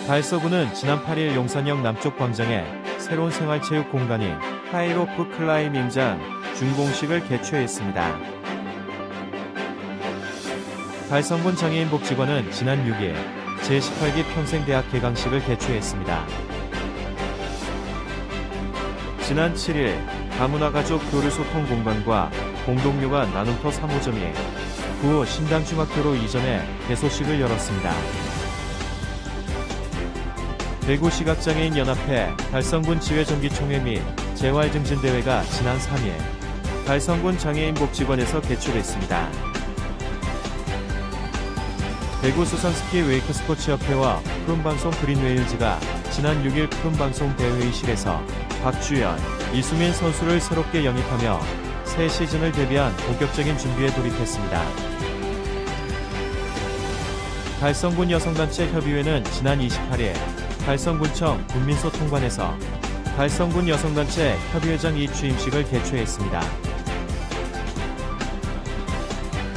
달서구는 지난 8일 용산역 남쪽 광장에 새로운 생활체육 공간인 하이로프 클라이밍장 준공식을 개최했습니다. 달성군 장애인복지관은 지난 6일 제18기 평생대학 개강식을 개최했습니다. 지난 7일 다문화가족 교류소통 공간과 공동묘가 나눔터 3호점이 구 신당중학교로 이전해 개소식을 열었습니다. 대구시각장애인연합회 달성군 지회정기총회 및 재활증진대회가 지난 3일 달성군 장애인복지관에서 개최됐습니다. 대구수산스키 웨이크스포츠협회와 푸른방송 그린웨일즈가 지난 6일 푸른방송 대회의실에서 박주연, 이수민 선수를 새롭게 영입하며 새 시즌을 대비한 본격적인 준비에 돌입했습니다. 달성군 여성단체 협의회는 지난 28일 달성군청 군민소통관에서 달성군 여성단체 협의회장 이취임식을 개최했습니다.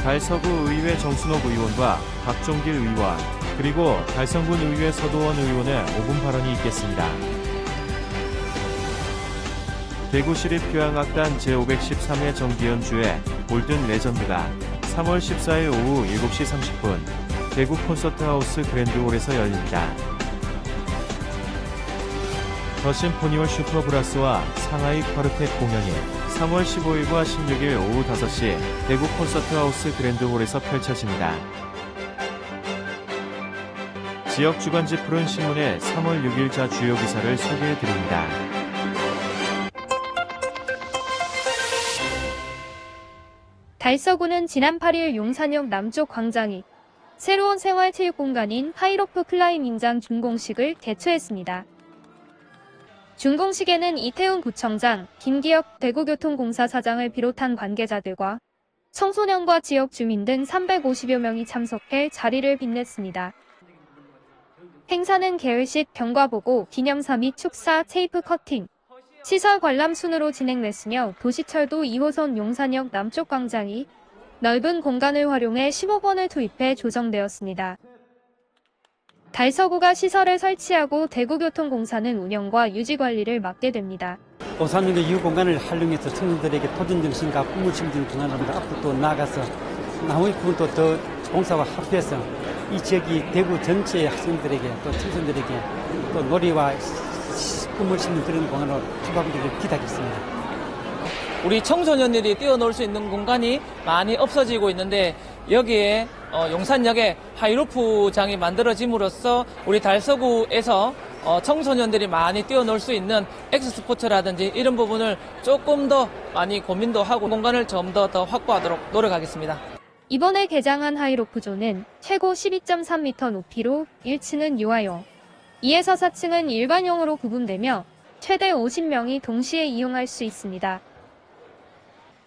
달서구 의회 정순옥 의원과 박종길 의원, 그리고 달성군 의회 서도원 의원의 5분 발언이 있겠습니다. 대구시립교향악단 제513회 정기연주회 골든 레전드가 3월 14일 오후 7시 30분 대구 콘서트하우스 그랜드홀에서 열립니다. 더 심포니올 슈퍼브라스와 상하이 쿼르텟 공연이 3월 15일과 16일 오후 5시 대구 콘서트하우스 그랜드홀에서 펼쳐집니다. 지역 주간지 푸른 신문의 3월 6일자 주요 기사를 소개해드립니다. 달서구는 지난 8일 용산역 남쪽 광장이 새로운 생활체육공간인 하이로프 클라이밍장 준공식을 개최했습니다. 준공식에는 이태훈 구청장, 김기혁 대구교통공사 사장을 비롯한 관계자들과 청소년과 지역 주민 등 350여 명이 참석해 자리를 빛냈습니다. 행사는 개회식, 경과보고, 기념사 및 축사, 테이프 커팅, 시설 관람 순으로 진행됐으며 도시철도 2호선 용산역 남쪽 광장이 넓은 공간을 활용해 10억 원을 투입해 조성되었습니다. 달서구가 시설을 설치하고 대구교통공사는 운영과 유지관리를 맡게 됩니다. 5.3년도 이후 공간을 활용해서 청년들에게 도전정신과 꿈을 심는 중앙합니다. 앞으로 또 나아가서 나머지 부분도 더 공사와 합해서 이 지역이 대구 전체의 학생들에게 또 청소년들에게 또 놀이와 꿈을 심는 그런 공간으로 추가하기를 기대하겠습니다. 우리 청소년들이 뛰어놀 수 있는 공간이 많이 없어지고 있는데 여기에 용산역에 하이로프장이 만들어짐으로써 우리 달서구에서 청소년들이 많이 뛰어놀 수 있는 엑스스포츠라든지 이런 부분을 조금 더 많이 고민도 하고 공간을 좀 더 확보하도록 노력하겠습니다. 이번에 개장한 하이로프존은 최고 12.3m 높이로 1층은 유아용, 2에서 4층은 일반용으로 구분되며 최대 50명이 동시에 이용할 수 있습니다.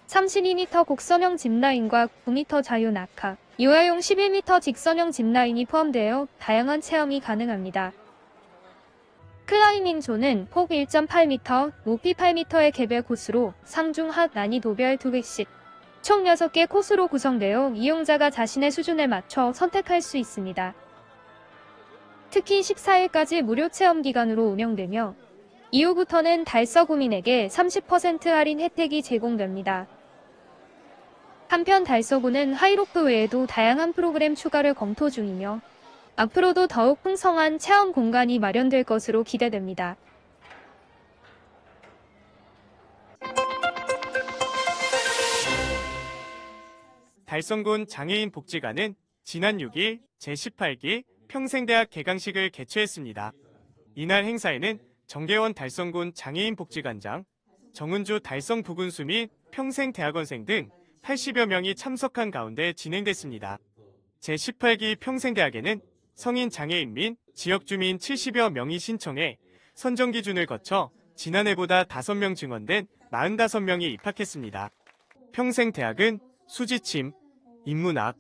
32m 곡선형 짚라인과 9m 자유 낙하, 유아용 11m 직선형 짚라인이 포함되어 다양한 체험이 가능합니다. 클라이밍 존은 폭 1.8m, 높이 8m의 개별 코스로 상중 하 난이도별 2개씩 총 6개 코스로 구성되어 이용자가 자신의 수준에 맞춰 선택할 수 있습니다. 특히 14일까지 무료 체험 기간으로 운영되며 이후부터는 달서구민에게 30% 할인 혜택이 제공됩니다. 한편 달서구는 하이로프 외에도 다양한 프로그램 추가를 검토 중이며 앞으로도 더욱 풍성한 체험 공간이 마련될 것으로 기대됩니다. 달성군 장애인복지관은 지난 6일 제18기 평생대학 개강식을 개최했습니다. 이날 행사에는 정계원 달성군 장애인복지관장, 정은주 달성부군수 및 평생대학원생 등 80여 명이 참석한 가운데 진행됐습니다. 제18기 평생대학에는 성인 장애인 및 지역주민 70여 명이 신청해 선정 기준을 거쳐 지난해보다 5명 증원된 45명이 입학했습니다. 평생대학은 수지침, 인문학,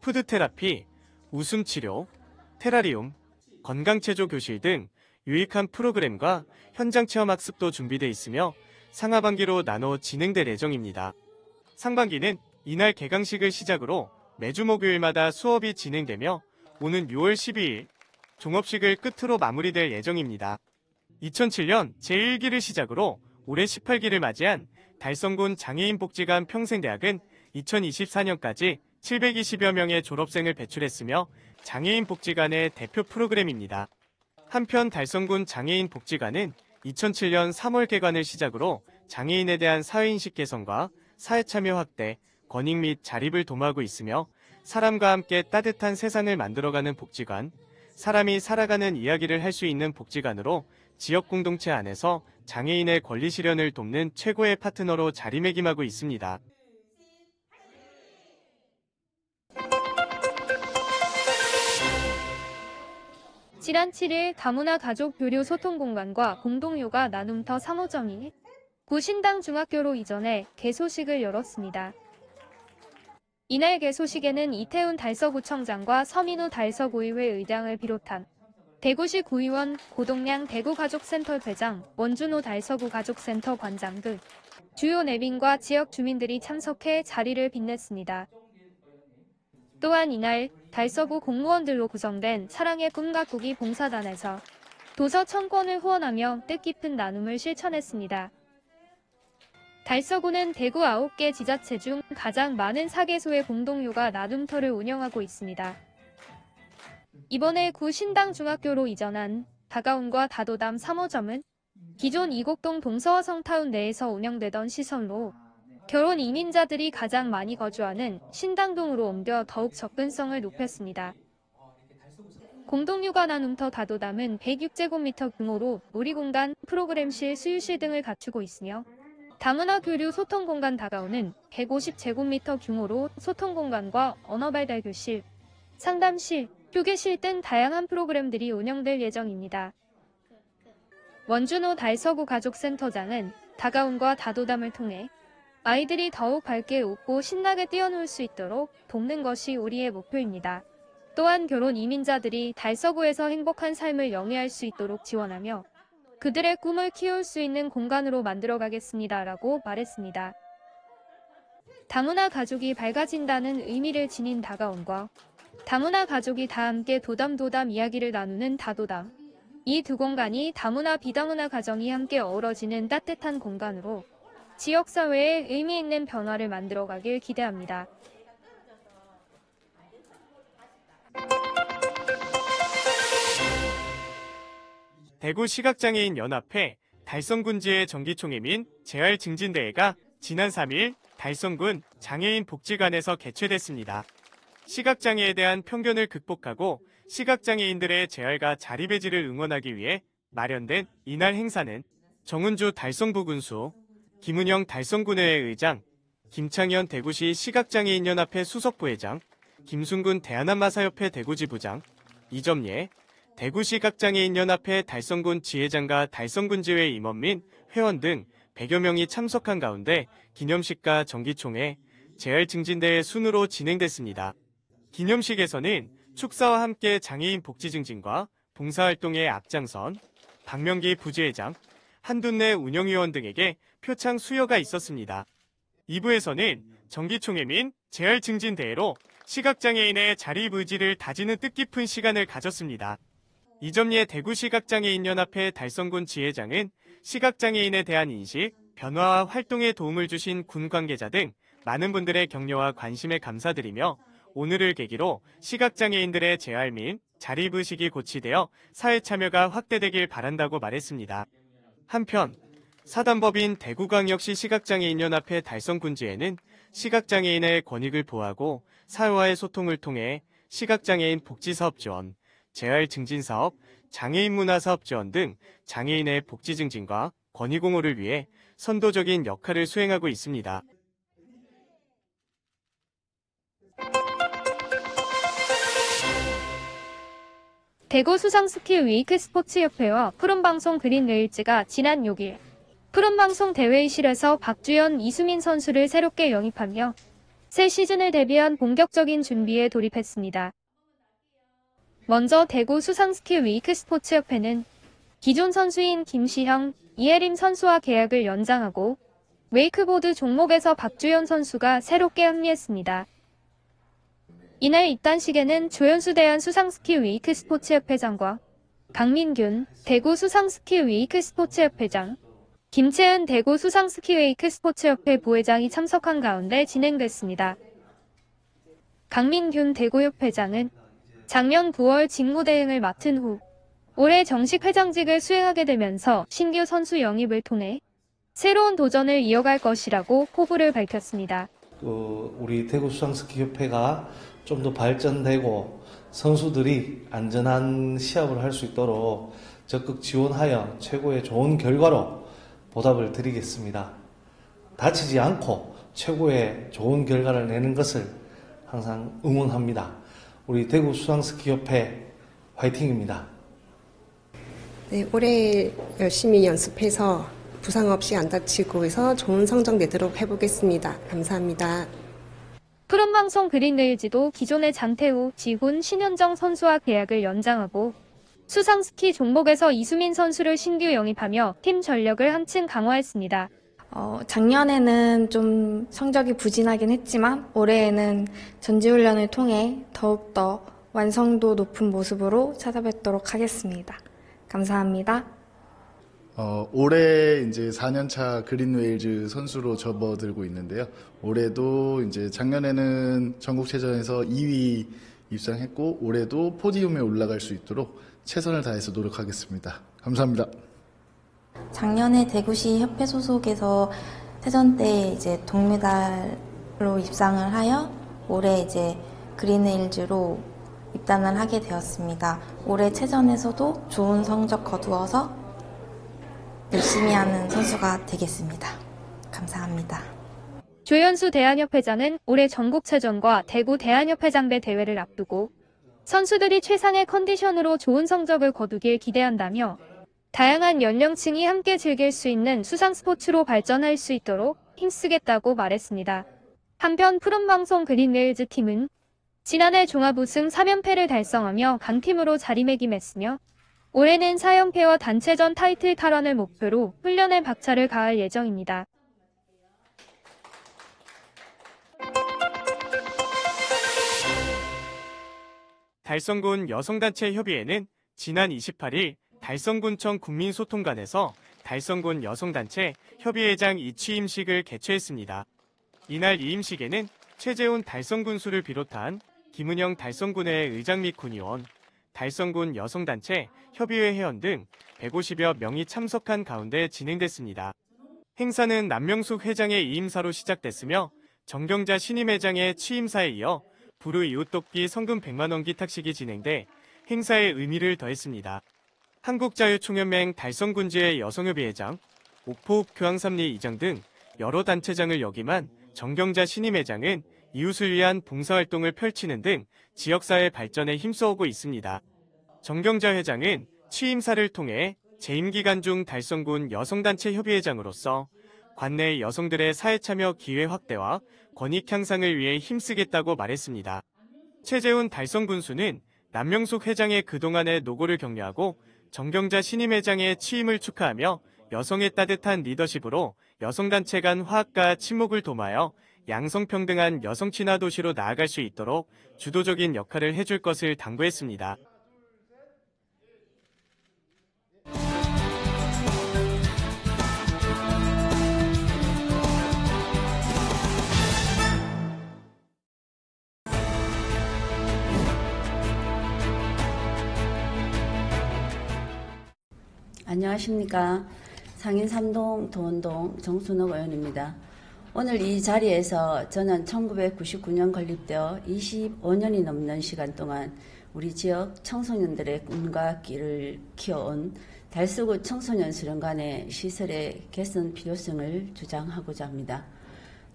푸드테라피, 웃음치료, 테라리움, 건강체조 교실 등 유익한 프로그램과 현장체험 학습도 준비되어 있으며 상하반기로 나눠 진행될 예정입니다. 상반기는 이날 개강식을 시작으로 매주 목요일마다 수업이 진행되며 오는 6월 12일 종업식을 끝으로 마무리될 예정입니다. 2007년 제1기를 시작으로 올해 18기를 맞이한 달성군 장애인 복지관 평생대학은 2024년까지 720여 명의 졸업생을 배출했으며 장애인 복지관의 대표 프로그램입니다. 한편 달성군 장애인 복지관은 2007년 3월 개관을 시작으로 장애인에 대한 사회인식 개선과 사회참여 확대, 권익 및 자립을 도모하고 있으며 사람과 함께 따뜻한 세상을 만들어가는 복지관, 사람이 살아가는 이야기를 할 수 있는 복지관으로 지역 공동체 안에서 장애인의 권리 실현을 돕는 최고의 파트너로 자리매김하고 있습니다. 지난 7일 다문화 가족 교류 소통 공간과 공동요가 나눔터 3호점이 구신당 중학교로 이전해 개소식을 열었습니다. 이날 개소식에는 이태훈 달서구청장과 서민우 달서구의회 의장을 비롯한 대구시 구의원, 고동량 대구가족센터 회장, 원준호 달서구 가족센터 관장 등 주요 내빈과 지역 주민들이 참석해 자리를 빛냈습니다. 또한 이날 달서구 공무원들로 구성된 사랑의 꿈 가꾸기 봉사단에서 도서 청권을 후원하며 뜻깊은 나눔을 실천했습니다. 달서구는 대구 9개 지자체 중 가장 많은 4개소의 공동요가 나눔터를 운영하고 있습니다. 이번에 구 신당중학교로 이전한 다가온과 다도담 3호점은 기존 이곡동 동서화 성타운 내에서 운영되던 시설로 결혼 이민자들이 가장 많이 거주하는 신당동으로 옮겨 더욱 접근성을 높였습니다. 공동육아 나눔터 다도담은 106제곱미터 규모로 놀이공간, 프로그램실, 수유실 등을 갖추고 있으며 다문화 교류 소통공간 다가오는 150제곱미터 규모로 소통공간과 언어발달교실, 상담실, 휴게실 등 다양한 프로그램들이 운영될 예정입니다. 원준호 달서구 가족센터장은 다가온과 다도담을 통해 아이들이 더욱 밝게 웃고 신나게 뛰어놀 수 있도록 돕는 것이 우리의 목표입니다. 또한 결혼 이민자들이 달서구에서 행복한 삶을 영위할 수 있도록 지원하며 그들의 꿈을 키울 수 있는 공간으로 만들어가겠습니다라고 말했습니다. 다문화 가족이 밝아진다는 의미를 지닌 다가온과 다문화 가족이 다 함께 도담도담 이야기를 나누는 다도담. 이 두 공간이 다문화 비다문화 가정이 함께 어우러지는 따뜻한 공간으로 지역사회에 의미 있는 변화를 만들어가길 기대합니다. 대구 시각장애인 연합회 달성군지의 정기총회 및 재활 증진대회가 지난 3일 달성군 장애인 복지관에서 개최됐습니다. 시각장애에 대한 편견을 극복하고 시각장애인들의 재활과 자립의 질을 응원하기 위해 마련된 이날 행사는 정은주 달성부군수, 김은영 달성군의회 의장, 김창현 대구시 시각장애인연합회 수석부회장, 김순군 대한한마사협회 대구지부장, 이점예 대구시각장애인연합회 달성군 지회장과 달성군지회 임원 및 회원 등 100여 명이 참석한 가운데 기념식과 정기총회, 재활증진대회 순으로 진행됐습니다. 기념식에서는 축사와 함께 장애인 복지 증진과 봉사활동에 앞장선 박명기 부지회장, 한둔내 운영위원 등에게 표창 수여가 있었습니다. 2부에서는 정기총회 및 재활증진대회로 시각장애인의 자립 의지를 다지는 뜻깊은 시간을 가졌습니다. 이점예 대구시각장애인연합회 달성군 지회장은 시각장애인에 대한 인식, 변화와 활동에 도움을 주신 군 관계자 등 많은 분들의 격려와 관심에 감사드리며 오늘을 계기로 시각장애인들의 재활 및 자립의식이 고취되어 사회 참여가 확대되길 바란다고 말했습니다. 한편 사단법인 대구광역시 시각장애인연합회 달성군지회는 시각장애인의 권익을 보호하고 사회와의 소통을 통해 시각장애인 복지사업 지원, 재활 증진 사업, 장애인 문화 사업 지원 등 장애인의 복지 증진과 권익 옹호를 위해 선도적인 역할을 수행하고 있습니다. 대구 수상스키 웨이크스포츠협회와 푸른방송 그린레일즈가 지난 6일 푸른방송 대회의실에서 박주연, 이수민 선수를 새롭게 영입하며 새 시즌을 대비한 본격적인 준비에 돌입했습니다. 먼저 대구 수상스키 웨이크스포츠협회는 기존 선수인 김시형, 이혜림 선수와 계약을 연장하고 웨이크보드 종목에서 박주연 선수가 새롭게 합류했습니다. 이날 입단식에는 조현수 대한수상스키 웨이크스포츠협회장과 강민균 대구 수상스키 웨이크스포츠협회장, 김채은 대구 수상스키 웨이크스포츠협회 부회장이 참석한 가운데 진행됐습니다. 강민균 대구협회장은 작년 9월 직무대행을 맡은 후 올해 정식 회장직을 수행하게 되면서 신규 선수 영입을 통해 새로운 도전을 이어갈 것이라고 포부를 밝혔습니다. 우리 대구 수상스키 협회가 좀 더 발전되고 선수들이 안전한 시합을 할 수 있도록 적극 지원하여 최고의 좋은 결과로 보답을 드리겠습니다. 다치지 않고 최고의 좋은 결과를 내는 것을 항상 응원합니다. 우리 대구 수상스키 협회 화이팅입니다. 네, 올해 열심히 연습해서 부상 없이 안 다치고 해서 좋은 성적 내도록 해보겠습니다. 감사합니다. 푸른방송 그린레일즈도 기존의 장태우, 지훈, 신현정 선수와 계약을 연장하고 수상스키 종목에서 이수민 선수를 신규 영입하며 팀 전력을 한층 강화했습니다. 작년에는 좀 성적이 부진하긴 했지만 올해에는 전지훈련을 통해 더욱더 완성도 높은 모습으로 찾아뵙도록 하겠습니다. 감사합니다. 올해 이제 4년차 그린웨일즈 선수로 접어들고 있는데요. 올해도 이제 작년에는 전국체전에서 2위 입상했고 올해도 포디움에 올라갈 수 있도록 최선을 다해서 노력하겠습니다. 감사합니다. 작년에 대구시 협회 소속에서 태전 때 이제 동메달로 입상을 하여 올해 이제 그린웨일즈로 입단을 하게 되었습니다. 올해 체전에서도 좋은 성적 거두어서 열심히 하는 선수가 되겠습니다. 감사합니다. 조현수 대한협회장은 올해 전국체전과 대구 대한협회장배 대회를 앞두고 선수들이 최상의 컨디션으로 좋은 성적을 거두길 기대한다며 다양한 연령층이 함께 즐길 수 있는 수상스포츠로 발전할 수 있도록 힘쓰겠다고 말했습니다. 한편 푸른방송 그린레일즈 팀은 지난해 종합우승 3연패를 달성하며 강팀으로 자리매김했으며 올해는 4연패와 단체전 타이틀 탈환을 목표로 훈련에 박차를 가할 예정입니다. 달성군 여성단체 협의회는 지난 28일 달성군청 국민소통관에서 달성군 여성단체 협의회장 이취임식을 개최했습니다. 이날 이임식에는 최재훈 달성군수를 비롯한 김은영 달성군의 의장 및 군의원, 달성군 여성단체 협의회 회원 등 150여 명이 참석한 가운데 진행됐습니다. 행사는 남명숙 회장의 이임사로 시작됐으며 정경자 신임회장의 취임사에 이어 부르 이웃돕기 성금 100만원 기탁식이 진행돼 행사의 의미를 더했습니다. 한국자유총연맹 달성군지회 여성협의회장, 옥포읍 교황삼리 이장 등 여러 단체장을 역임한 정경자 신임회장은 이웃을 위한 봉사활동을 펼치는 등 지역사회 발전에 힘써오고 있습니다. 정경자 회장은 취임사를 통해 재임 기간 중 달성군 여성단체 협의회장으로서 관내 여성들의 사회참여 기회 확대와 권익 향상을 위해 힘쓰겠다고 말했습니다. 최재훈 달성군수는 남명숙 회장의 그동안의 노고를 격려하고 정경자 신임회장의 취임을 축하하며 여성의 따뜻한 리더십으로 여성단체 간 화합과 친목을 도모하여 양성평등한 여성친화 도시로 나아갈 수 있도록 주도적인 역할을 해줄 것을 당부했습니다. 안녕하십니까. 상인 3동 도원동 정순옥 의원입니다. 오늘 이 자리에서 저는 1999년 건립되어 25년이 넘는 시간 동안 우리 지역 청소년들의 꿈과 끼를 키워온 달서구 청소년 수련관의 시설의 개선 필요성을 주장하고자 합니다.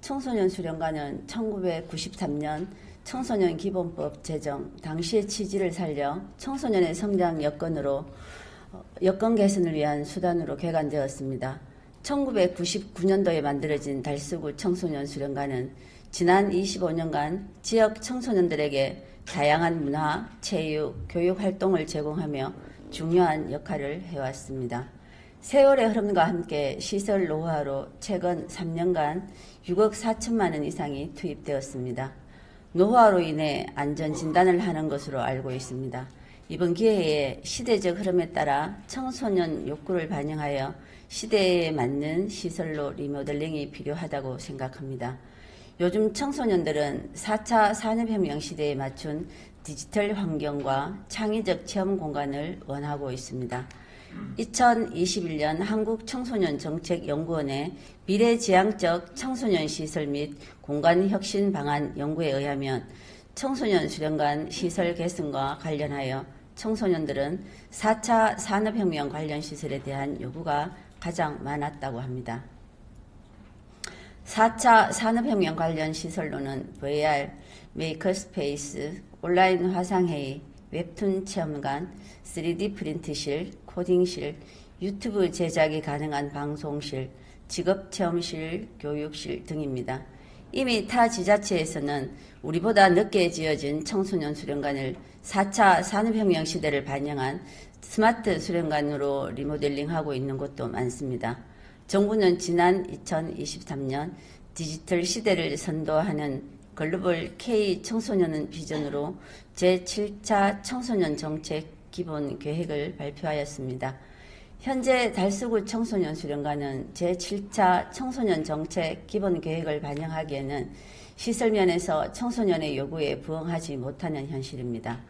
청소년 수련관은 1993년 청소년 기본법 제정 당시의 취지를 살려 청소년의 성장 여건으로 여건 개선을 위한 수단으로 개관되었습니다. 1999년도에 만들어진 달서구 청소년 수련관은 지난 25년간 지역 청소년들에게 다양한 문화, 체육, 교육 활동을 제공하며 중요한 역할을 해왔습니다. 세월의 흐름과 함께 시설 노후화로 최근 3년간 6억 4천만 원 이상이 투입되었습니다. 노화로 인해 안전 진단을 하는 것으로 알고 있습니다. 이번 기회에 시대적 흐름에 따라 청소년 욕구를 반영하여 시대에 맞는 시설로 리모델링이 필요하다고 생각합니다. 요즘 청소년들은 4차 산업혁명 시대에 맞춘 디지털 환경과 창의적 체험 공간을 원하고 있습니다. 2021년 한국청소년정책연구원의 미래지향적 청소년 시설 및 공간혁신 방안 연구에 의하면 청소년 수련관 시설 개선과 관련하여 청소년들은 4차 산업혁명 관련 시설에 대한 요구가 가장 많았다고 합니다. 4차 산업혁명 관련 시설로는 VR, 메이커스페이스, 온라인 화상회의, 웹툰 체험관, 3D 프린트실, 코딩실, 유튜브 제작이 가능한 방송실, 직업체험실, 교육실 등입니다. 이미 타 지자체에서는 우리보다 늦게 지어진 청소년 수련관을 4차 산업혁명 시대를 반영한 스마트 수련관으로 리모델링하고 있는 곳도 많습니다. 정부는 지난 2023년 디지털 시대를 선도하는 글로벌 K 청소년은 비전으로 제7차 청소년 정책 기본 계획을 발표하였습니다. 현재 달서구 청소년 수련관은 제7차 청소년 정책 기본 계획을 반영하기에는 시설면에서 청소년의 요구에 부응하지 못하는 현실입니다.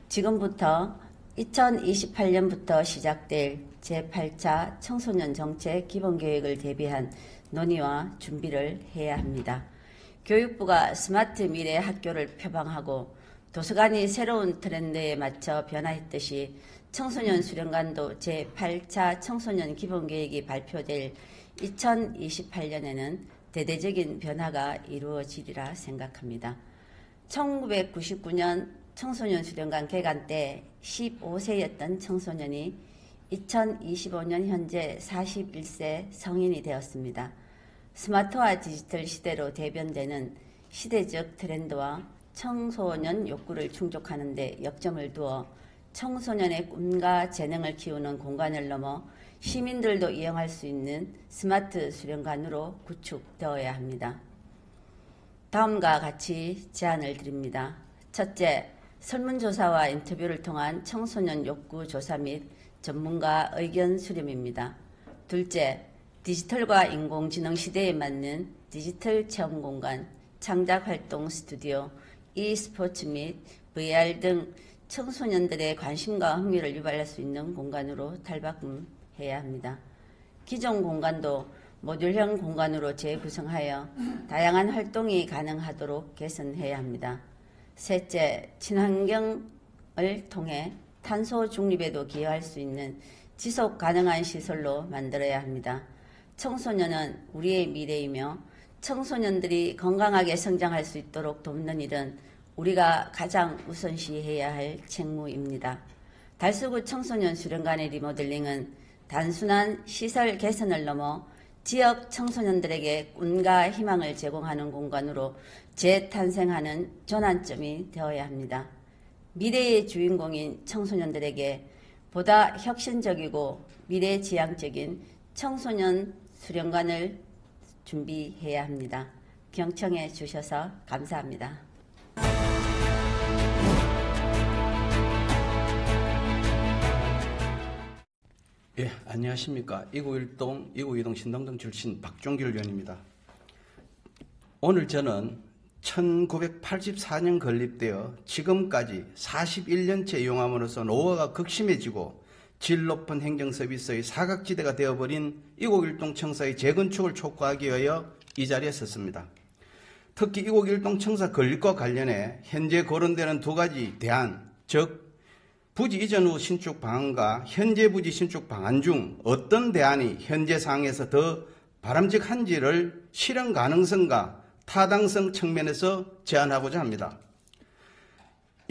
지금부터 2028년부터 시작될 제8차 청소년 정책 기본 계획을 대비한 논의와 준비를 해야 합니다. 교육부가 스마트 미래 학교를 표방하고 도서관이 새로운 트렌드에 맞춰 변화했듯이 청소년 수련관도 제8차 청소년 기본계획이 발표될 2028년에는 대대적인 변화가 이루어지리라 생각합니다. 1999년 청소년 수련관 개관 때 15세였던 청소년이 2025년 현재 41세 성인이 되었습니다. 스마트화 디지털 시대로 대변되는 시대적 트렌드와 청소년 욕구를 충족하는 데 역점을 두어 청소년의 꿈과 재능을 키우는 공간을 넘어 시민들도 이용할 수 있는 스마트 수련관으로 구축되어야 합니다. 다음과 같이 제안을 드립니다. 첫째, 설문조사와 인터뷰를 통한 청소년 욕구 조사 및 전문가 의견 수렴입니다. 둘째, 디지털과 인공지능 시대에 맞는 디지털 체험 공간, 창작활동 스튜디오, e스포츠 및 VR 등 청소년들의 관심과 흥미를 유발할 수 있는 공간으로 탈바꿈해야 합니다. 기존 공간도 모듈형 공간으로 재구성하여 다양한 활동이 가능하도록 개선해야 합니다. 셋째, 친환경을 통해 탄소 중립에도 기여할 수 있는 지속 가능한 시설로 만들어야 합니다. 청소년은 우리의 미래이며 청소년들이 건강하게 성장할 수 있도록 돕는 일은 우리가 가장 우선시해야 할 책무입니다. 달서구 청소년 수련관의 리모델링은 단순한 시설 개선을 넘어 지역 청소년들에게 꿈과 희망을 제공하는 공간으로 재탄생하는 전환점이 되어야 합니다. 미래의 주인공인 청소년들에게 보다 혁신적이고 미래지향적인 청소년 수련관을 준비해야 합니다. 경청해 주셔서 감사합니다. 예, 안녕하십니까. 2912동 신당동 출신 박종길 의원입니다. 오늘 저는 1984년 건립되어 지금까지 41년째 이용함으로써 노후가 극심해지고 질 높은 행정서비스의 사각지대가 되어버린 2912동 청사의 재건축을 촉구하기 위하여 이 자리에 섰습니다. 특히 2912동 청사 건립과 관련해 현재 거론되는 두 가지 대안, 즉 부지 이전 후 신축 방안과 현재 부지 신축 방안 중 어떤 대안이 현재 상황에서 더 바람직한지를 실현 가능성과 타당성 측면에서 제안하고자 합니다.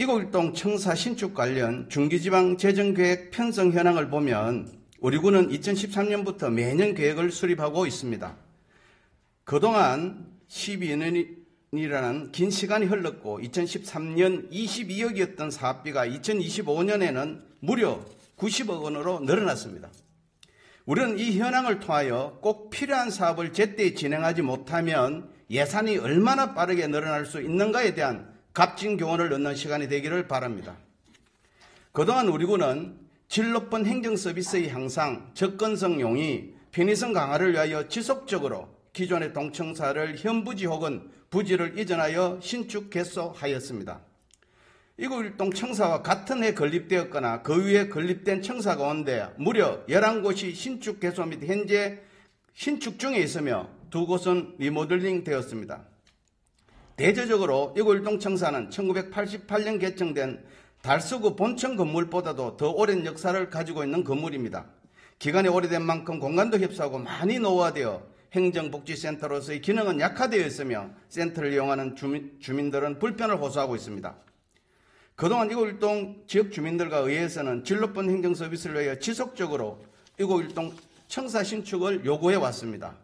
2912동 청사 신축 관련 중기지방 재정계획 편성 현황을 보면 우리 구는 2013년부터 매년 계획을 수립하고 있습니다. 그동안 12년이라는 긴 시간이 흘렀고 2013년 22억이었던 사업비가 2025년에는 무려 90억 원으로 늘어났습니다. 우리는 이 현황을 통하여 꼭 필요한 사업을 제때 진행하지 못하면 예산이 얼마나 빠르게 늘어날 수 있는가에 대한 값진 교훈을 얻는 시간이 되기를 바랍니다. 그동안 우리 군은 질 높은 행정 서비스의 향상, 접근성 용이, 편의성 강화를 위하여 지속적으로 기존의 동청사를 현부지 혹은 부지를 이전하여 신축 개소하였습니다. 2910 청사와 같은 해 건립되었거나 그 위에 건립된 청사 가운데 무려 11곳이 신축 개소 및 현재 신축 중에 있으며 2곳은 리모델링 되었습니다. 대체적으로 2910 청사는 1988년 개청된 달서구 본청 건물보다도 더 오랜 역사를 가지고 있는 건물입니다. 기간이 오래된 만큼 공간도 협소하고 많이 노후화되어 행정복지센터로서의 기능은 약화되어 있으며 센터를 이용하는 주민들은 불편을 호소하고 있습니다. 그동안 2910 지역 주민들과 의회에서는 질 높은 행정 서비스를 위하여 지속적으로 2910 청사 신축을 요구해 왔습니다.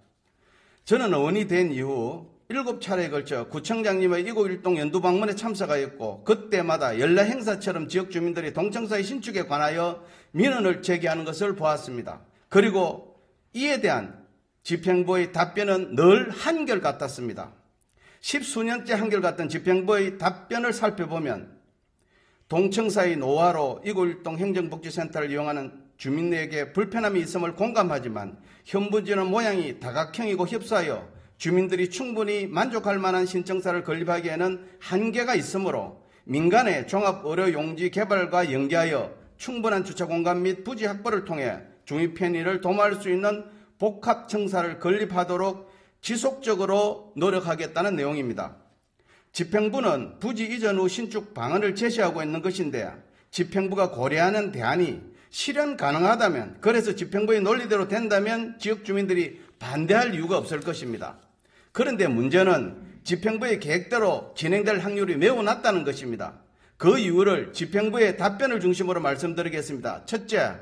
저는 의원이 된 이후 7차례에 걸쳐 구청장님의 2910 연두 방문에 참석하였고 그때마다 연례 행사처럼 지역 주민들이 동청사의 신축에 관하여 민원을 제기하는 것을 보았습니다. 그리고 이에 대한 집행부의 답변은 늘 한결같았습니다. 10수년째 한결같던 집행부의 답변을 살펴보면 동청사의 노화로 2910 행정복지센터를 이용하는 주민에게 불편함이 있음을 공감하지만 현부지는 모양이 다각형이고 협소하여 주민들이 충분히 만족할 만한 신청사를 건립하기에는 한계가 있으므로 민간의 종합의료용지 개발과 연계하여 충분한 주차공간 및 부지 확보를 통해 주민 편의를 도모할 수 있는 복합청사를 건립하도록 지속적으로 노력하겠다는 내용입니다. 집행부는 부지 이전 후 신축 방안을 제시하고 있는 것인데 집행부가 고려하는 대안이 실현 가능하다면, 그래서 집행부의 논리대로 된다면 지역 주민들이 반대할 이유가 없을 것입니다. 그런데 문제는 집행부의 계획대로 진행될 확률이 매우 낮다는 것입니다. 그 이유를 집행부의 답변을 중심으로 말씀드리겠습니다. 첫째,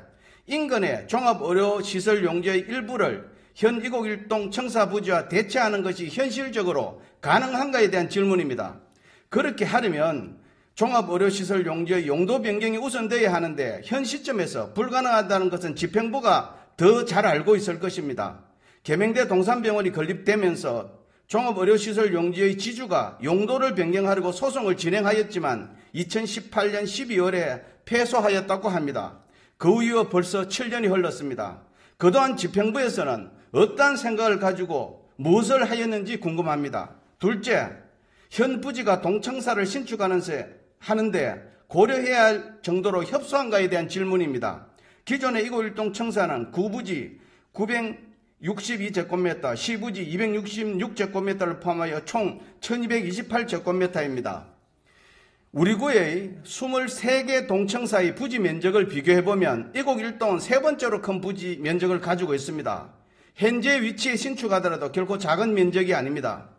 인근의 종합의료시설 용지의 일부를 현 2910 청사부지와 대체하는 것이 현실적으로 가능한가에 대한 질문입니다. 그렇게 하려면 종합의료시설 용지의 용도 변경이 우선되어야 하는데 현 시점에서 불가능하다는 것은 집행부가 더 잘 알고 있을 것입니다. 계명대 동산병원이 건립되면서 종합의료시설 용지의 지주가 용도를 변경하려고 소송을 진행하였지만 2018년 12월에 패소하였다고 합니다. 그 이후 벌써 7년이 흘렀습니다. 그동안 집행부에서는 어떠한 생각을 가지고 무엇을 하였는지 궁금합니다. 둘째, 현 부지가 동청사를 신축하는데 고려해야 할 정도로 협소한가에 대한 질문입니다. 기존의 2910 청사는 구부지 962제곱미터, 시부지 266제곱미터를 포함하여 총 1228제곱미터입니다. 우리 구의 23개 동청사의 부지 면적을 비교해보면 2910은 세 번째로 큰 부지 면적을 가지고 있습니다. 현재 위치에 신축하더라도 결코 작은 면적이 아닙니다.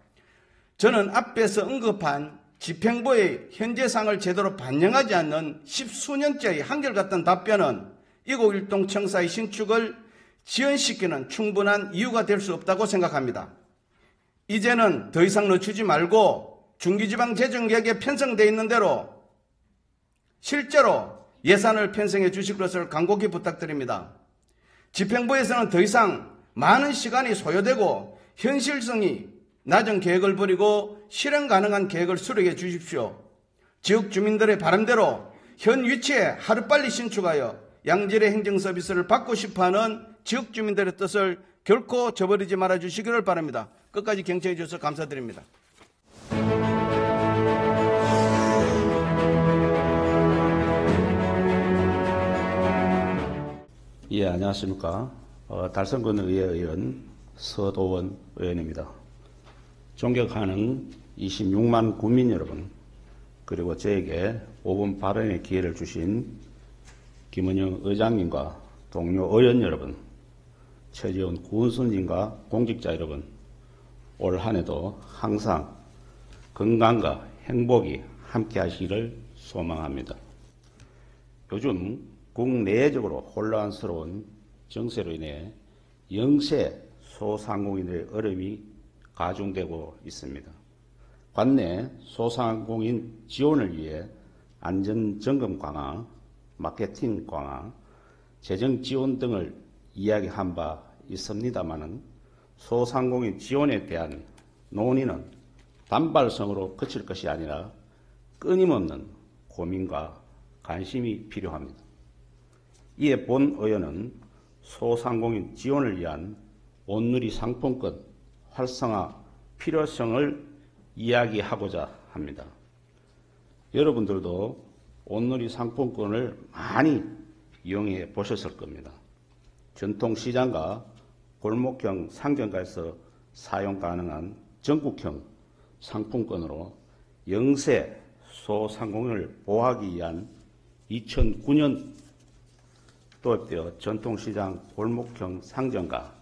저는 앞에서 언급한 집행부의 현재 상을 제대로 반영하지 않는 10수년째의 한결같은 답변은 2910 청사의 신축을 지연시키는 충분한 이유가 될 수 없다고 생각합니다. 이제는 더 이상 늦추지 말고 중기지방재정계획에 편성되어 있는 대로 실제로 예산을 편성해 주실 것을 간곡히 부탁드립니다. 집행부에서는 더 이상 많은 시간이 소요되고 현실성이 낮은 계획을 버리고 실현 가능한 계획을 수립해 주십시오. 지역 주민들의 바람대로 현 위치에 하루빨리 신축하여 양질의 행정서비스를 받고 싶어하는 지역 주민들의 뜻을 결코 저버리지 말아 주시기를 바랍니다. 끝까지 경청해 주셔서 감사드립니다. 예, 안녕하십니까. 달성군 의회의원 서도원 의원입니다. 존경하는 26만 국민 여러분, 그리고 저에게 5분 발언의 기회를 주신 김은영 의장님과 동료 의원 여러분, 최지원 군수님과 공직자 여러분, 올 한 해도 항상 건강과 행복이 함께 하시기를 소망합니다. 요즘 국내적으로 혼란스러운 정세로 인해 영세 소상공인들의 어려움이 가중되고 있습니다. 관내 소상공인 지원을 위해 안전점검 강화, 마케팅 강화, 재정 지원 등을 이야기한 바 있습니다마는 소상공인 지원에 대한 논의는 단발성으로 그칠 것이 아니라 끊임없는 고민과 관심이 필요합니다. 이에 본 의원은 소상공인 지원을 위한 온누리 상품권 활성화 필요성을 이야기하고자 합니다. 여러분들도 온누리 상품권을 많이 이용해 보셨을 겁니다. 전통시장과 골목형 상점가에서 사용 가능한 전국형 상품권으로 영세 소상공인을 보호하기 위한 2009년 도입되어 전통시장 골목형 상점가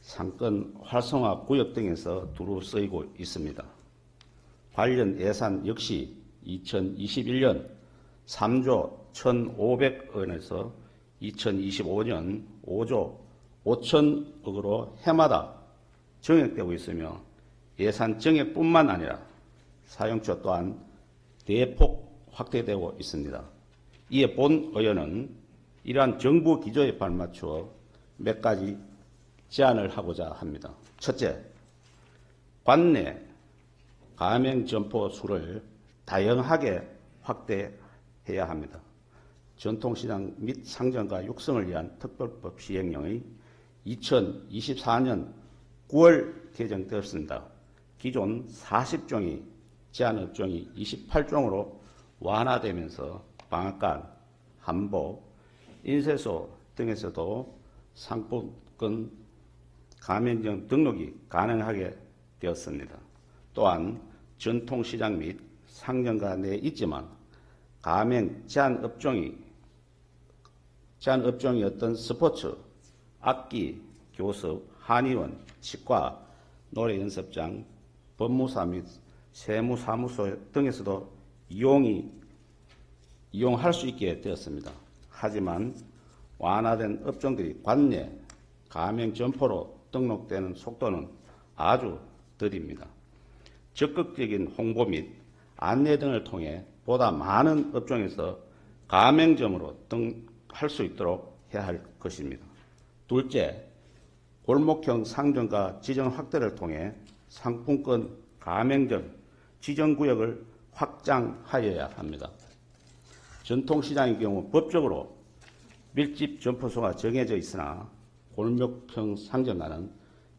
상권 활성화 구역 등에서 두루 쓰이고 있습니다. 관련 예산 역시 2021년 3조 1,500억 원에서 2025년 5조 5천억으로 해마다 정액되고 있으며 예산 정액뿐만 아니라 사용처 또한 대폭 확대되고 있습니다. 이에 본 의원은 이러한 정부 기조에 발맞추어 몇 가지 제안을 하고자 합니다. 첫째, 관내 가맹 점포 수를 다양하게 확대해야 합니다. 전통시장 및 상점가 육성을 위한 특별법 시행령이 2024년 9월 개정되었습니다. 기존 40종이 제한업종이 28종으로 완화되면서 방앗간, 한복, 인쇄소 등에서도 상품권 가맹점 등록이 가능하게 되었습니다. 또한 전통시장 및 상점가 내에 있지만 가맹 제한업종이었던 스포츠, 악기, 교습, 한의원, 치과, 노래연습장, 법무사 및 세무사무소 등에서도 이용할 수 있게 되었습니다. 하지만 완화된 업종들이 관내 가맹 점포로 등록되는 속도는 아주 더딥니다. 적극적인 홍보 및 안내 등을 통해 보다 많은 업종에서 가맹점으로 등록할 수 있도록 해야 할 것입니다. 둘째, 골목형 상점가 지정 확대를 통해 상품권 가맹점 지정구역을 확장하여야 합니다. 전통시장의 경우 법적으로 밀집 점포수가 정해져 있으나 골목형 상점가는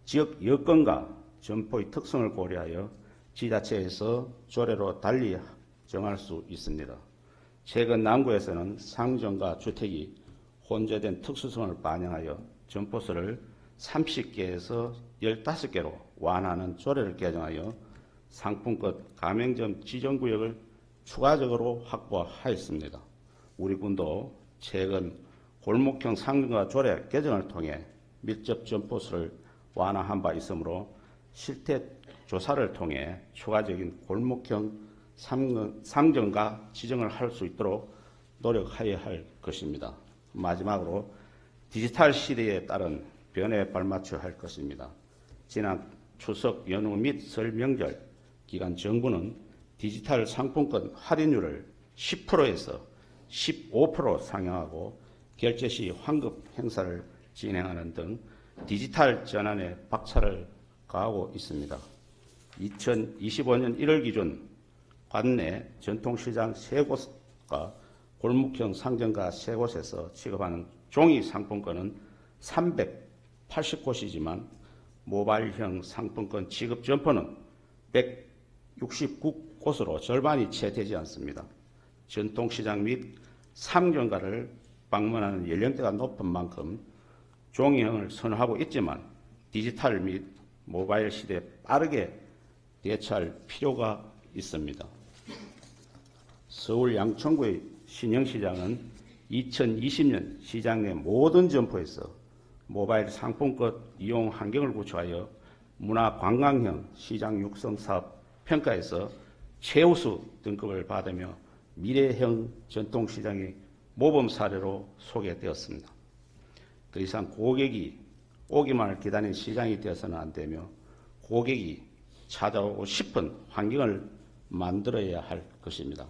지역 여건과 점포의 특성을 고려하여 지자체에서 조례로 달리 정할 수 있습니다. 최근 남구에서는 상점과 주택이 혼재된 특수성을 반영하여 점포수를 30개에서 15개로 완화하는 조례를 개정하여 상품권 가맹점 지정구역을 추가적으로 확보하였습니다. 우리 군도 최근 골목형 상점가 조례 개정을 통해 밀접 점포수를 완화한 바 있으므로 실태 조사를 통해 추가적인 골목형 상점가 지정을 할 수 있도록 노력해야 할 것입니다. 마지막으로 디지털 시대에 따른 변화에 발맞춰야 할 것입니다. 지난 추석 연휴 및 설 명절 기간 정부는 디지털 상품권 할인율을 10%에서 15% 상향하고 결제 시 환급 행사를 진행하는 등 디지털 전환에 박차를 가하고 있습니다. 2025년 1월 기준 관내 전통시장 3곳과 골목형 상점가 3곳에서 취급하는 종이 상품권은 380곳이지만 모바일형 상품권 취급 점포는 169곳으로 절반이 채 되지 않습니다. 전통시장 및 상점가를 방문하는 연령대가 높은 만큼 종이형을 선호하고 있지만 디지털 및 모바일 시대에 빠르게 대처할 필요가 있습니다. 서울 양천구의 신영시장은 2020년 시장 내 모든 점포에서 모바일 상품권 이용 환경을 구축하여 문화관광형 시장 육성 사업 평가에서 최우수 등급을 받으며 미래형 전통시장의 모범 사례로 소개되었습니다. 더 이상 고객이 오기만을 기다리는 시장이 되어서는 안 되며 고객이 찾아오고 싶은 환경을 만들어야 할 것입니다.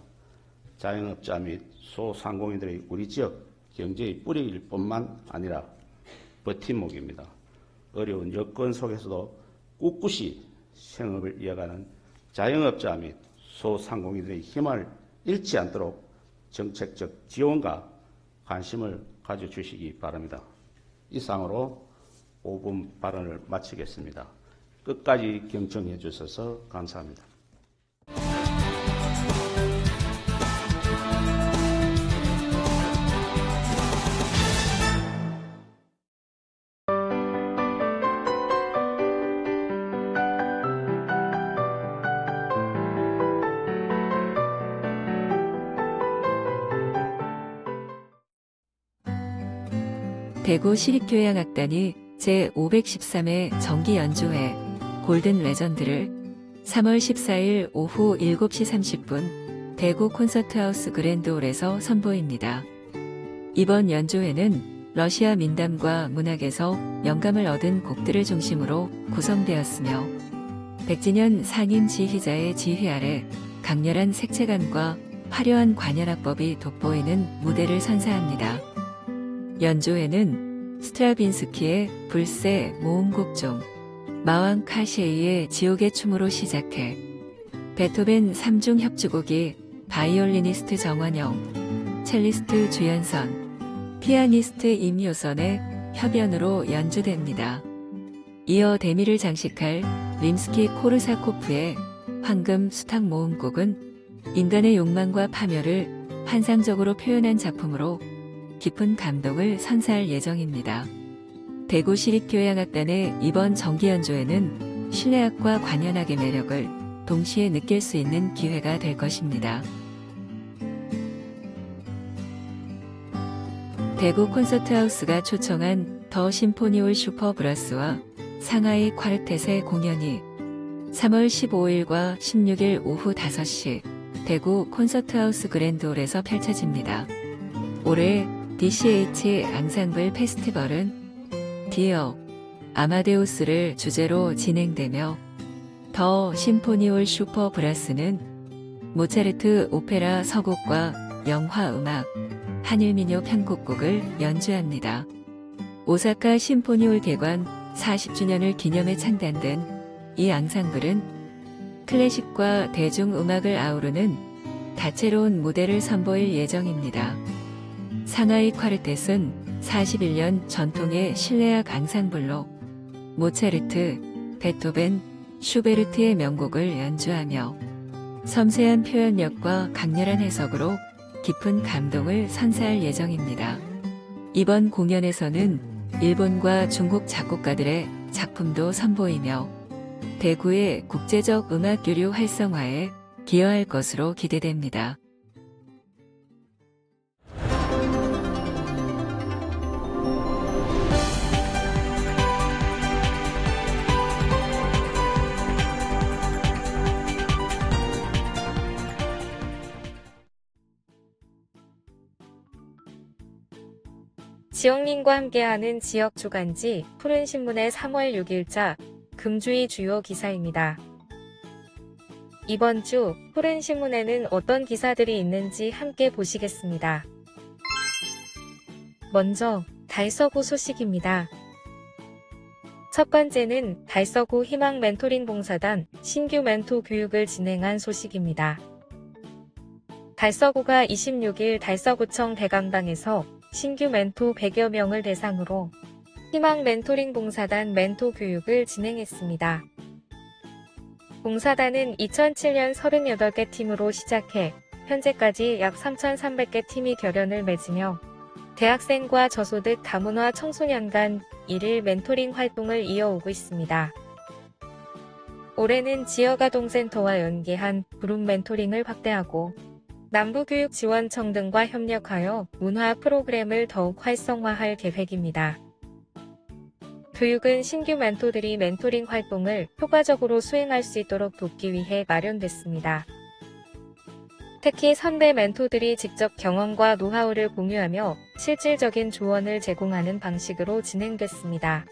자영업자 및 소상공인들의 우리 지역 경제의 뿌리일 뿐만 아니라 버팀목입니다. 어려운 여건 속에서도 꿋꿋이 생업을 이어가는 자영업자 및 소상공인들의 힘을 잃지 않도록 정책적 지원과 관심을 가져주시기 바랍니다. 이상으로 5분 발언을 마치겠습니다. 끝까지 경청해 주셔서 감사합니다. 대구 시립교향악단이 제513회 정기연주회 골든 레전드를 3월 14일 오후 7시 30분 대구 콘서트하우스 그랜드홀에서 선보입니다. 이번 연주회는 러시아 민담과 문학에서 영감을 얻은 곡들을 중심으로 구성되었으며 백진현 상임 지휘자의 지휘 아래 강렬한 색채감과 화려한 관현악법이 돋보이는 무대를 선사합니다. 연주회는 스트라빈스키의 불새 모음곡 중 마왕 카시에이의 지옥의 춤으로 시작해 베토벤 3중 협주곡이 바이올리니스트 정원영, 첼리스트 주연선, 피아니스트 임효선의 협연으로 연주됩니다. 이어 대미를 장식할 림스키 코르사코프의 황금 수탉 모음곡은 인간의 욕망과 파멸을 환상적으로 표현한 작품으로 깊은 감동을 선사할 예정입니다. 대구 시립교향악단의 이번 정기연주회는 실내악과 관현악의 매력을 동시에 느낄 수 있는 기회가 될 것입니다. 대구 콘서트하우스가 초청한 더 심포니올 슈퍼브라스와 상하이 콰르텟의 공연이 3월 15일과 16일 오후 5시 대구 콘서트하우스 그랜드홀에서 펼쳐집니다. 올해 DCH 앙상블 페스티벌은 디어 아마데우스를 주제로 진행되며 더 심포니올 슈퍼 브라스는 모차르트 오페라 서곡과 영화 음악, 한일민요 편곡곡을 연주합니다. 오사카 심포니올 개관 40주년을 기념해 창단된 이 앙상블은 클래식과 대중음악을 아우르는 다채로운 무대를 선보일 예정입니다. 상하이 콰르텟은 41년 전통의 실내악 앙상블로 모차르트, 베토벤, 슈베르트의 명곡을 연주하며 섬세한 표현력과 강렬한 해석으로 깊은 감동을 선사할 예정입니다. 이번 공연에서는 일본과 중국 작곡가들의 작품도 선보이며 대구의 국제적 음악 교류 활성화에 기여할 것으로 기대됩니다. 지역민과 함께하는 지역 주간지 푸른신문의 3월 6일자 금주의 주요 기사입니다. 이번 주 푸른신문에는 어떤 기사들이 있는지 함께 보시겠습니다. 먼저 달서구 소식입니다. 첫 번째는 달서구 희망 멘토링 봉사단 신규 멘토 교육을 진행한 소식입니다. 달서구가 26일 달서구청 대강당에서 신규 멘토 100여 명을 대상으로 희망 멘토링 봉사단 멘토 교육을 진행했습니다. 봉사단은 2007년 38개 팀으로 시작해 현재까지 약 3,300개 팀이 결연을 맺으며 대학생과 저소득 다문화 청소년 간 일일 멘토링 활동을 이어오고 있습니다. 올해는 지역아동센터와 연계한 그룹 멘토링을 확대하고 남부교육지원청 등과 협력하여 문화 프로그램을 더욱 활성화할 계획입니다. 교육은 신규 멘토들이 멘토링 활동을 효과적으로 수행할 수 있도록 돕기 위해 마련됐습니다. 특히 선배 멘토들이 직접 경험과 노하우를 공유하며 실질적인 조언을 제공하는 방식으로 진행됐습니다.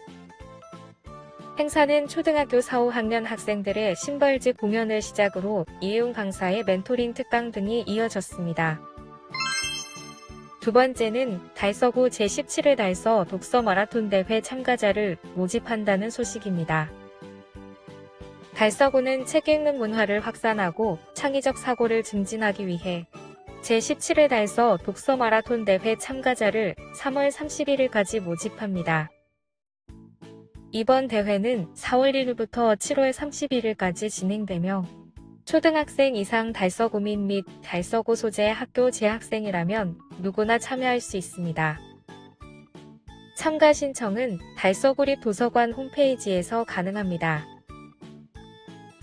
행사는 초등학교 4, 5학년 학생들의 심벌지 공연을 시작으로 이혜용 강사의 멘토링 특강 등이 이어졌습니다. 두 번째는 달서구 제17회 달서 독서 마라톤 대회 참가자를 모집한다는 소식입니다. 달서구는 책 읽는 문화를 확산하고 창의적 사고를 증진하기 위해 제17회 달서 독서 마라톤 대회 참가자를 3월 31일까지 모집합니다. 이번 대회는 4월 1일부터 7월 31일까지 진행되며 초등학생 이상 달서구민 및 달서구 소재 학교 재학생이라면 누구나 참여할 수 있습니다. 참가 신청은 달서구립 도서관 홈페이지에서 가능합니다.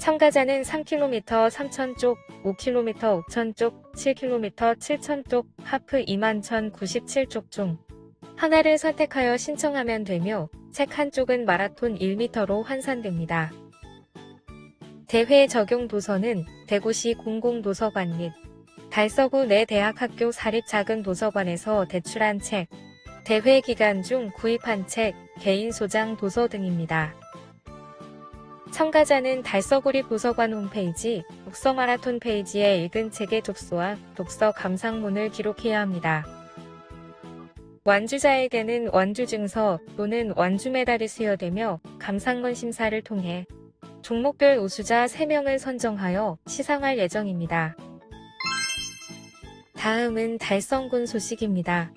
참가자는 3km 3,000쪽, 5km 5,000쪽, 7km 7,000쪽, 하프 21,097쪽 중 하나를 선택하여 신청하면 되며 책 한 쪽은 마라톤 1m로 환산됩니다. 대회 적용 도서는 대구시 공공도서관 및 달서구 내 대학학교 사립 작은 도서관에서 대출한 책, 대회 기간 중 구입한 책, 개인 소장 도서 등입니다. 참가자는 달서구립 도서관 홈페이지 독서 마라톤 페이지에 읽은 책의 족수와 독서 감상문을 기록해야 합니다. 완주자에게는 완주증서 또는 완주메달이 수여되며 감상문 심사를 통해 종목별 우수자 3명을 선정하여 시상할 예정입니다. 다음은 달성군 소식입니다.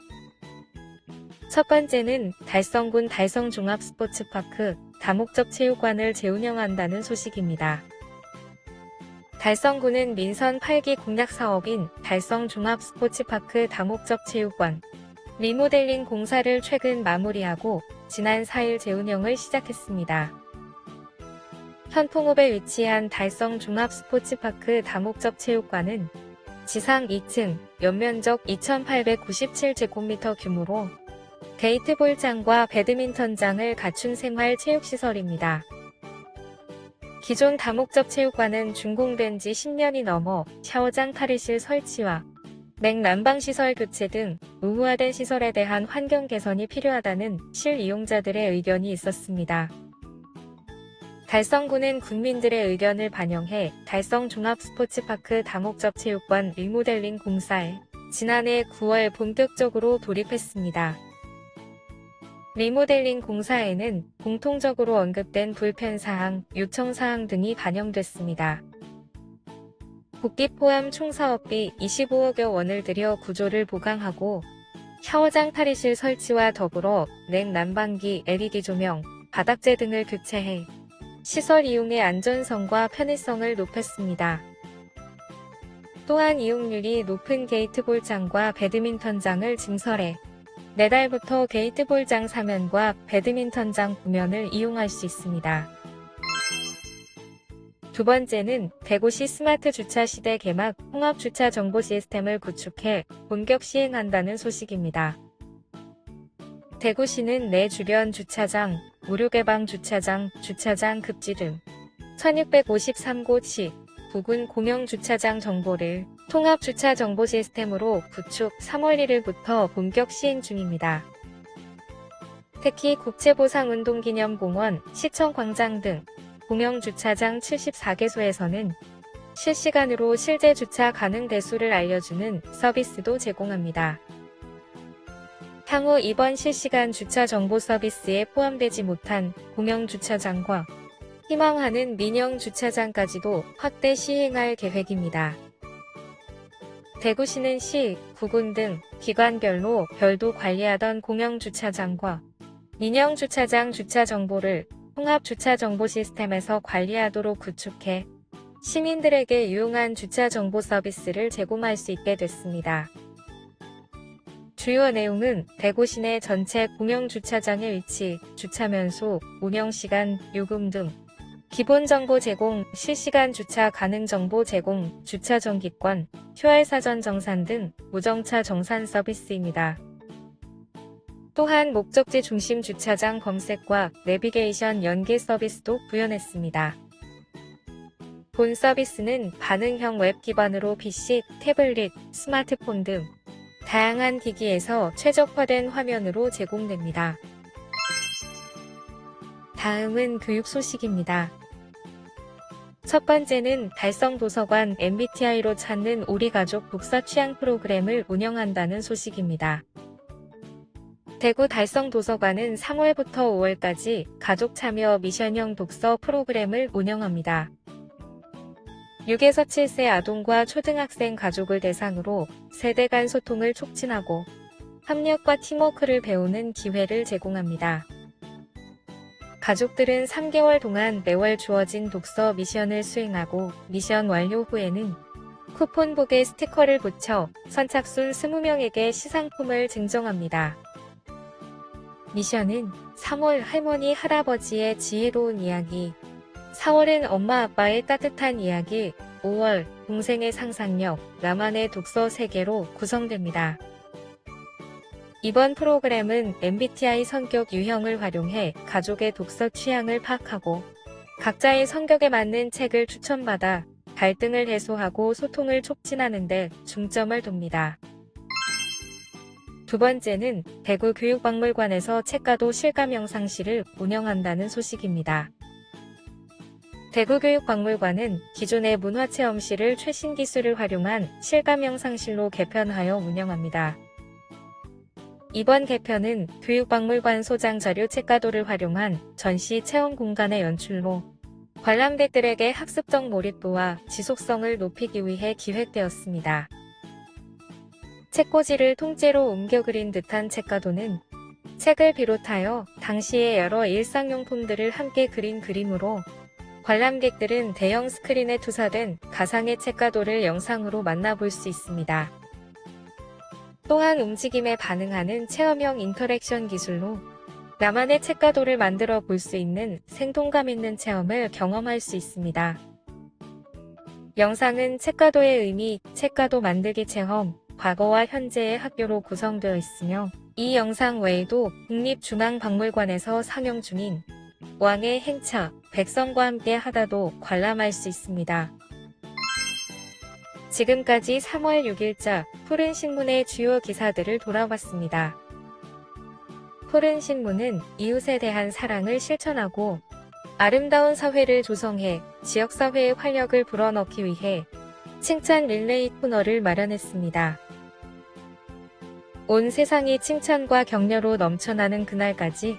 첫 번째는 달성군 달성종합스포츠파크 다목적 체육관을 재운영한다는 소식입니다. 달성군은 민선 8기 공약 사업인 달성종합스포츠파크 다목적 체육관 리모델링 공사를 최근 마무리하고 지난 4일 재운영을 시작했습니다. 현풍읍에 위치한 달성종합스포츠파크 다목적 체육관은 지상 2층, 연면적 2,897제곱미터 규모로 게이트볼장과 배드민턴장을 갖춘 생활체육시설입니다. 기존 다목적 체육관은 준공된 지 10년이 넘어 샤워장 탈의실 설치와 냉난방시설 교체 등 의무화된 시설에 대한 환경 개선이 필요하다는 실이용자들의 의견이 있었습니다. 달성군은 국민들의 의견을 반영해 달성종합스포츠파크 다목적 체육관 리모델링 공사에 지난해 9월 본격적으로 돌입했습니다. 리모델링 공사에는 공통적으로 언급된 불편사항, 요청사항 등이 반영됐습니다. 국비 포함 총 사업비 25억여 원을 들여 구조를 보강하고 샤워장 탈의실 설치와 더불어 냉난방기, LED 조명, 바닥재 등을 교체해 시설 이용의 안전성과 편의성을 높였습니다. 또한 이용률이 높은 게이트볼장과 배드민턴장을 증설해 내달부터 게이트볼장 3면과 배드민턴장 9면을 이용할 수 있습니다. 두 번째는 대구시 스마트 주차 시대 개막 통합 주차 정보 시스템을 구축해 본격 시행한다는 소식입니다. 대구시는 내 주변 주차장, 무료 개방 주차장, 주차장 급지 등 1653곳이 부근 공영 주차장 정보를 통합 주차 정보 시스템으로 구축 3월 1일부터 본격 시행 중입니다. 특히 국제보상운동기념공원, 시청광장 등 공영 주차장 74개소에서는 실시간으로 실제 주차 가능 대수를 알려주는 서비스도 제공합니다. 향후 이번 실시간 주차 정보 서비스에 포함되지 못한 공영 주차장과 희망하는 민영 주차장까지도 확대 시행할 계획입니다. 대구시는 시, 구군 등 기관별로 별도 관리하던 공영 주차장과 민영 주차장 주차 정보를 통합 주차 정보 시스템에서 관리하도록 구축해 시민들에게 유용한 주차 정보 서비스를 제공할 수 있게 됐습니다. 주요 내용은 대구 시내 전체 공영 주차장의 위치, 주차면소, 운영시간, 요금 등 기본 정보 제공, 실시간 주차 가능 정보 제공, 주차 정기권, QR 사전 정산 등 무정차 정산 서비스입니다. 또한 목적지 중심 주차장 검색과 내비게이션 연계 서비스도 구현했습니다. 본 서비스는 반응형 웹 기반으로 PC, 태블릿, 스마트폰 등 다양한 기기에서 최적화된 화면으로 제공됩니다. 다음은 교육 소식입니다. 첫 번째는 달성도서관 MBTI로 찾는 우리 가족 독서 취향 프로그램을 운영한다는 소식입니다. 대구 달성도서관은 3월부터 5월까지 가족 참여 미션형 독서 프로그램을 운영합니다. 6에서 7세 아동과 초등학생 가족을 대상으로 세대 간 소통을 촉진하고 협력과 팀워크를 배우는 기회를 제공합니다. 가족들은 3개월 동안 매월 주어진 독서 미션을 수행하고 미션 완료 후에는 쿠폰북에 스티커를 붙여 선착순 20명에게 시상품을 증정합니다. 미션은 3월 할머니 할아버지의 지혜로운 이야기, 4월은 엄마 아빠의 따뜻한 이야기, 5월 동생의 상상력, 나만의 독서 세계로 구성됩니다. 이번 프로그램은 MBTI 성격 유형을 활용해 가족의 독서 취향을 파악하고 각자의 성격에 맞는 책을 추천받아 갈등을 해소하고 소통을 촉진하는 데 중점을 둡니다. 두 번째는 대구 교육박물관에서 책가도 실감 영상실을 운영한다는 소식입니다. 대구교육박물관은 기존의 문화체험실을 최신 기술을 활용한 실감 영상실로 개편하여 운영합니다. 이번 개편은 교육박물관 소장 자료 책가도를 활용한 전시 체험 공간의 연출로 관람객들에게 학습적 몰입도와 지속성을 높이기 위해 기획되었습니다. 책꽂이를 통째로 옮겨 그린 듯한 책가도는 책을 비롯하여 당시의 여러 일상용품들을 함께 그린 그림으로 관람객들은 대형 스크린에 투사된 가상의 책가도를 영상으로 만나볼 수 있습니다. 또한 움직임에 반응하는 체험형 인터랙션 기술로 나만의 책가도를 만들어 볼 수 있는 생동감 있는 체험을 경험할 수 있습니다. 영상은 책가도의 의미, 책가도 만들기 체험, 과거와 현재의 학교로 구성되어 있으며 이 영상 외에도 국립중앙박물관에서 상영 중인 왕의 행차, 백성과 함께 하다도 관람할 수 있습니다. 지금까지 3월 6일자 푸른신문의 주요 기사들을 돌아봤습니다. 푸른신문은 이웃에 대한 사랑을 실천하고 아름다운 사회를 조성해 지역사회의 활력을 불어넣기 위해 칭찬 릴레이 코너를 마련했습니다. 온 세상이 칭찬과 격려로 넘쳐나는 그날까지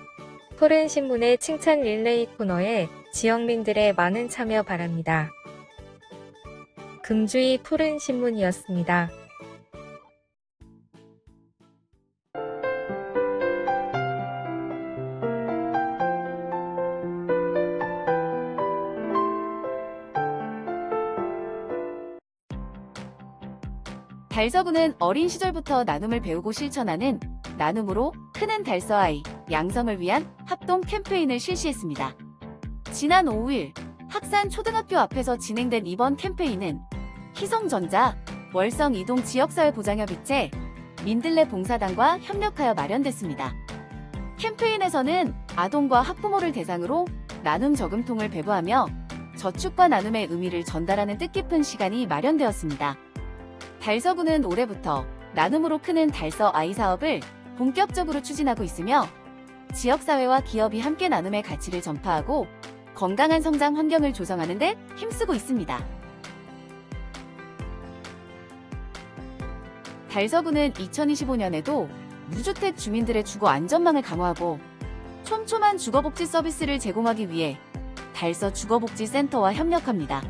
푸른신문의 칭찬 릴레이 코너에 지역민들의 많은 참여 바랍니다. 금주의 푸른신문이었습니다. 달서구는 어린 시절부터 나눔을 배우고 실천하는 나눔으로 크는 달서아이 양성을 위한 합동 캠페인을 실시했습니다. 지난 5일 학산 초등학교 앞에서 진행된 이번 캠페인은 희성전자, 월성이동 지역사회보장협의체, 민들레 봉사단과 협력하여 마련됐습니다. 캠페인에서는 아동과 학부모를 대상으로 나눔 저금통을 배부하며 저축과 나눔의 의미를 전달하는 뜻깊은 시간이 마련되었습니다. 달서구는 올해부터 나눔으로 크는 달서 아이 사업을 본격적으로 추진하고 있으며 지역사회와 기업이 함께 나눔의 가치를 전파하고 건강한 성장 환경을 조성하는 데 힘쓰고 있습니다. 달서구는 2025년에도 무주택 주민들의 주거 안전망을 강화하고 촘촘한 주거복지 서비스를 제공하기 위해 달서 주거복지센터와 협력합니다.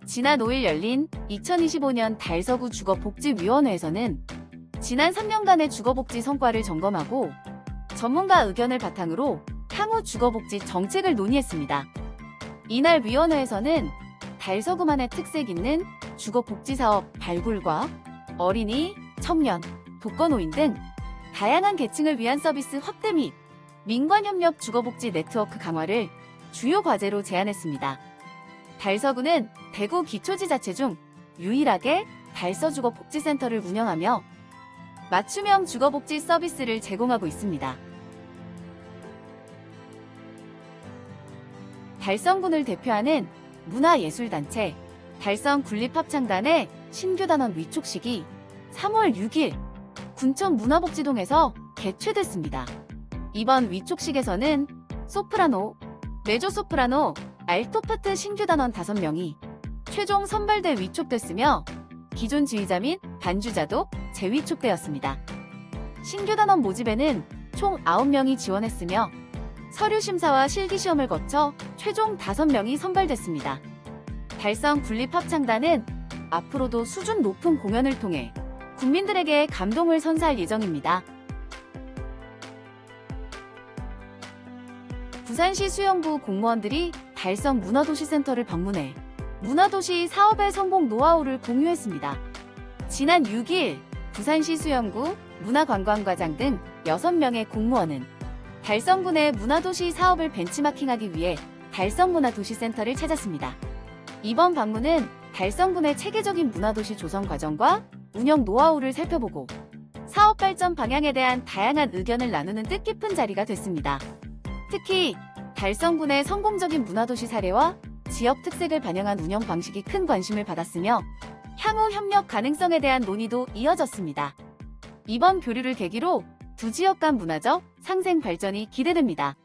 지난 5일 열린 2025년 달서구 주거복지위원회에서는 지난 3년간의 주거복지 성과를 점검하고 전문가 의견을 바탕으로 향후 주거복지 정책을 논의했습니다. 이날 위원회에서는 달서구만의 특색 있는 주거복지사업 발굴과 어린이, 청년, 독거노인 등 다양한 계층을 위한 서비스 확대 및 민관협력 주거복지 네트워크 강화를 주요 과제로 제안했습니다. 달서구는 대구 기초지자체 중 유일하게 달서주거복지센터를 운영하며 맞춤형 주거복지 서비스를 제공하고 있습니다. 달성군을 대표하는 문화예술단체 달성군립합창단의 신규단원 위촉식이 3월 6일 군청 문화복지동에서 개최됐습니다. 이번 위촉식에서는 소프라노, 메조소프라노, 알토파트 신규단원 5명이 최종 선발돼 위촉됐으며 기존 지휘자 및 반주자도 재위촉되었습니다. 신규단원 모집에는 총 9명이 지원했으며 서류 심사와 실기 시험을 거쳐 최종 5명이 선발됐습니다. 달성 군립합창단은 앞으로도 수준 높은 공연을 통해 국민들에게 감동을 선사할 예정입니다. 부산시 수영부 공무원들이 달성 문화도시센터를 방문해 문화도시 사업의 성공 노하우를 공유했습니다. 지난 6일 부산시 수영구 문화관광과장 등 6명의 공무원은 달성군의 문화도시 사업을 벤치마킹하기 위해 달성문화도시센터를 찾았습니다. 이번 방문은 달성군의 체계적인 문화도시 조성 과정과 운영 노하우를 살펴보고 사업 발전 방향에 대한 다양한 의견을 나누는 뜻깊은 자리가 됐습니다. 특히 달성군의 성공적인 문화도시 사례와 지역 특색을 반영한 운영 방식이 큰 관심을 받았으며 향후 협력 가능성에 대한 논의도 이어졌습니다. 이번 교류를 계기로 두 지역 간 문화적 상생 발전이 기대됩니다.